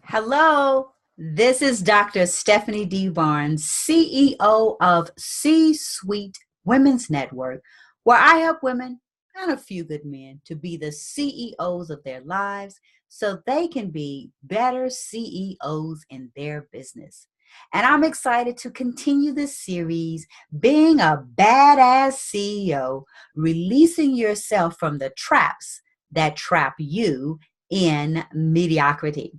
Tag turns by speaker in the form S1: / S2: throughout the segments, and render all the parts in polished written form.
S1: Hello, this is Dr. Stephanie D. Barnes, CEO of C-Suite Women's Network, where I help women and a few good men to be the CEOs of their lives so they can be better CEOs in their business. And I'm excited to continue this series, Being a Badass CEO, releasing yourself from the traps that trap you in mediocrity.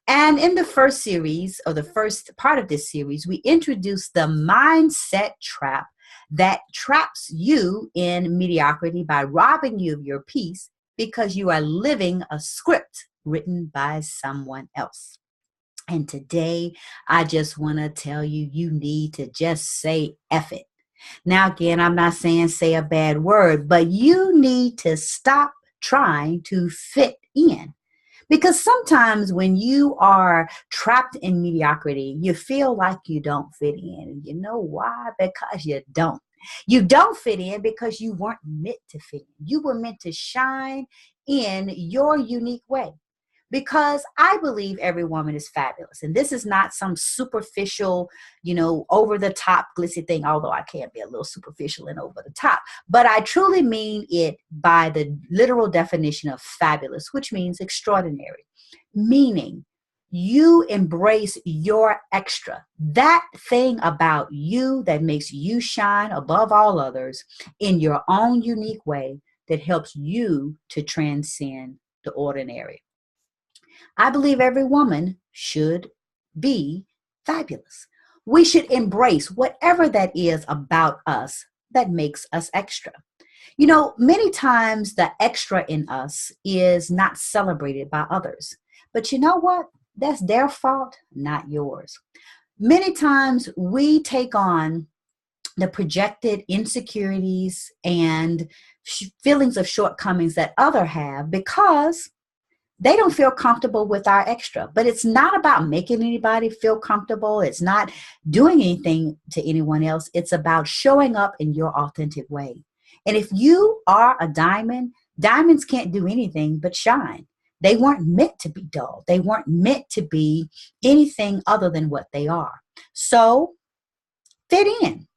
S1: And in the first series, or the first part of this series, we introduced the mindset trap that traps you in mediocrity by robbing you of your peace because you are living a script written by someone else. And today, I just want to tell you, you need to just say F it. Now, again, I'm not saying say a bad word, but you need to stop trying to fit in. Because sometimes when you are trapped in mediocrity, you feel like you don't fit in. And you know why? Because you don't. You don't fit in because you weren't meant to fit in. You were meant to shine in your unique way. Because I believe every woman is fabulous. And this is not some superficial, over the top glitzy thing, although I can be a little superficial and over the top. But I truly mean it by the literal definition of fabulous, which means extraordinary, meaning you embrace your extra, that thing about you that makes you shine above all others in your own unique way that helps you to transcend the ordinary. I believe every woman should be fabulous. We should embrace whatever that is about us that makes us extra. Many times the extra in us is not celebrated by others. But you know what? That's their fault, not yours. Many times we take on the projected insecurities and feelings of shortcomings that others have because they don't feel comfortable with our extra. But it's not about making anybody feel comfortable. It's not doing anything to anyone else. It's about showing up in your authentic way. And if you are a diamond, diamonds can't do anything but shine. They weren't meant to be dull. They weren't meant to be anything other than what they are. So fit in.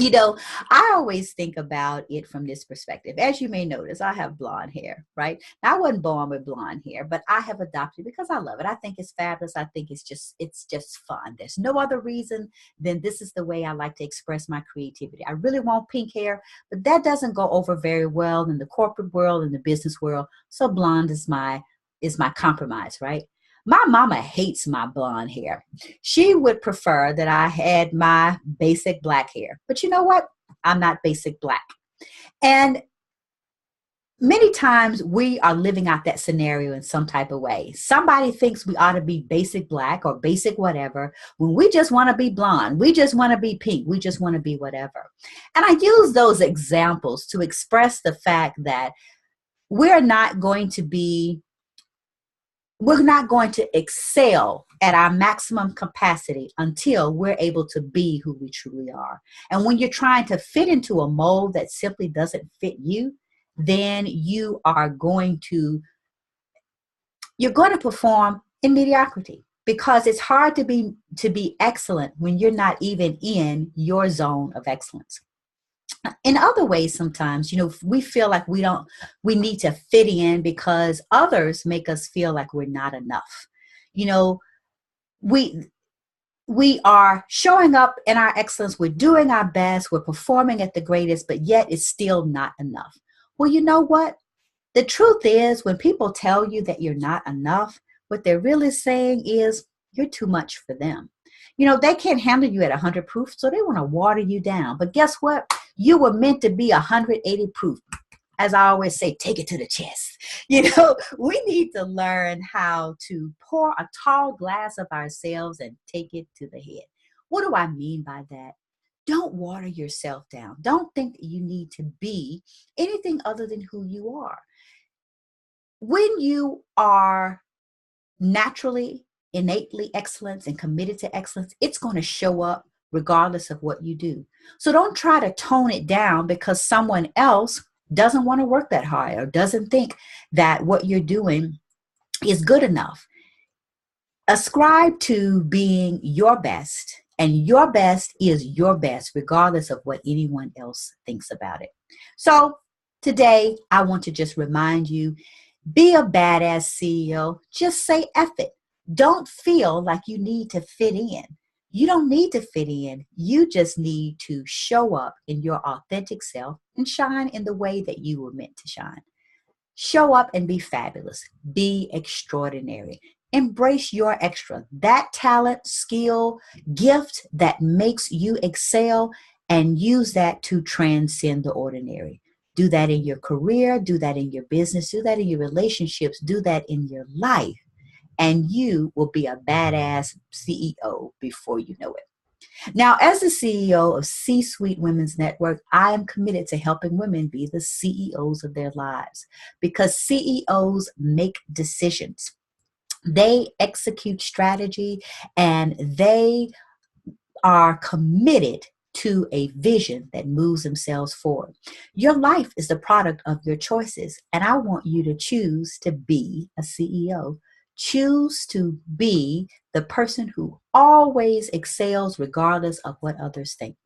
S1: I always think about it from this perspective. As you may notice, I have blonde hair, right? Now, I wasn't born with blonde hair, but I have adopted it because I love it. I think it's fabulous. I think it's just fun. There's no other reason than this is the way I like to express my creativity. I really want pink hair, but that doesn't go over very well in the corporate world and the business world. So blonde is my compromise, right? My mama hates my blonde hair. She would prefer that I had my basic black hair. But you know what? I'm not basic black. And many times we are living out that scenario in some type of way. Somebody thinks we ought to be basic black or basic whatever when we just want to be blonde. We just want to be pink. We just want to be whatever. And I use those examples to express the fact that we're not going to excel at our maximum capacity until we're able to be who we truly are. And when you're trying to fit into a mold that simply doesn't fit you, then you're going to perform in mediocrity because it's hard to be excellent when you're not even in your zone of excellence. In other ways, sometimes, we feel like we need to fit in because others make us feel like we're not enough. We are showing up in our excellence. We're doing our best. We're performing at the greatest, but yet it's still not enough. Well, you know what? The truth is when people tell you that you're not enough, what they're really saying is you're too much for them. They can't handle you at 100 proof, so they want to water you down. But guess what? You were meant to be 180 proof. As I always say, take it to the chest. We need to learn how to pour a tall glass of ourselves and take it to the head. What do I mean by that? Don't water yourself down. Don't think that you need to be anything other than who you are. When you are naturally, innately excellent and committed to excellence, it's going to show up regardless of what you do. So don't try to tone it down because someone else doesn't want to work that hard or doesn't think that what you're doing is good enough. Ascribe to being your best, and your best is your best, regardless of what anyone else thinks about it. So today, I want to just remind you, be a badass CEO. Just say F it. Don't feel like you need to fit in. You don't need to fit in. You just need to show up in your authentic self and shine in the way that you were meant to shine. Show up and be fabulous. Be extraordinary. Embrace your extra, that talent, skill, gift that makes you excel, and use that to transcend the ordinary. Do that in your career, do that in your business, do that in your relationships, do that in your life, and you will be a badass CEO before you know it. Now, as the CEO of C Suite Women's Network, I am committed to helping women be the CEOs of their lives, because CEOs make decisions. They execute strategy, and they are committed to a vision that moves themselves forward. Your life is the product of your choices, and I want you to choose to be a CEO. Choose to be the person who always excels regardless of what others think.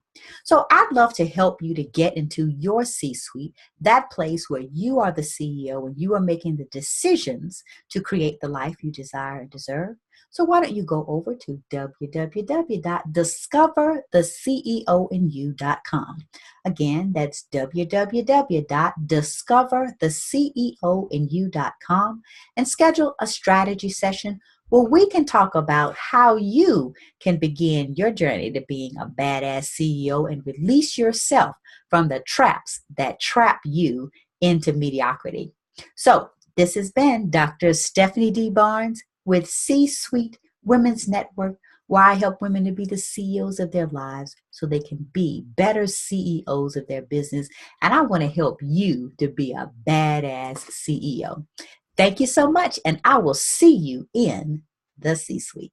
S1: So I'd love to help you to get into your C-suite, that place where you are the CEO and you are making the decisions to create the life you desire and deserve. So why don't you go over to www.discovertheceoinyou.com. Again, that's www.discovertheceoinyou.com, and schedule a strategy session where we can talk about how you can begin your journey to being a badass CEO and release yourself from the traps that trap you into mediocrity. So this has been Dr. Stephanie D. Barnes with C-Suite Women's Network, where I help women to be the CEOs of their lives so they can be better CEOs of their business. And I want to help you to be a badass CEO. Thank you so much, and I will see you in the C-Suite.